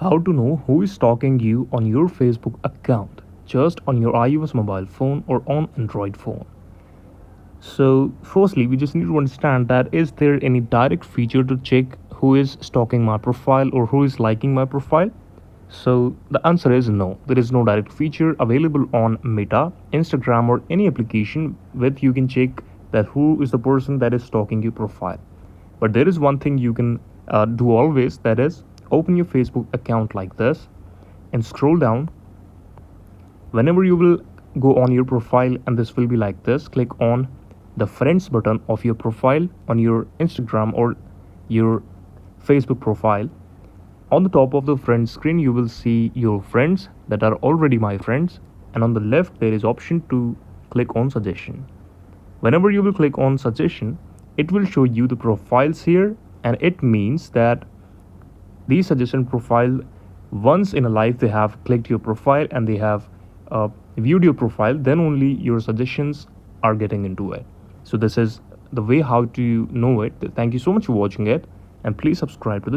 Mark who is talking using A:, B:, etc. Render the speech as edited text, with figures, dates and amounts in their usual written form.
A: How to know who is stalking you on your Facebook account, just on your iOS mobile phone or on Android phone. So, firstly, we just need to understand that is there any direct feature to check who is stalking my profile or who is liking my profile? So, the answer is no. There is no direct feature available on Meta, Instagram, or any application with you can check that who is the person that is stalking your profile. But there is one thing you can do always, that is open your Facebook account like this and scroll down. Whenever you will go on your profile, and this will be like this, click on the friends button of your profile on your Instagram or your Facebook profile. On the top of the friends screen you will see your friends that are already my friends, and on the left there is option to click on suggestion. Whenever you will click on suggestion, it will show you the profiles here, and it means that these suggestion profile, once in a life they have clicked your profile and they have viewed your profile, then only your suggestions are getting into it. So this is the way how to know it. Thank you so much for watching it, and please subscribe to the channel.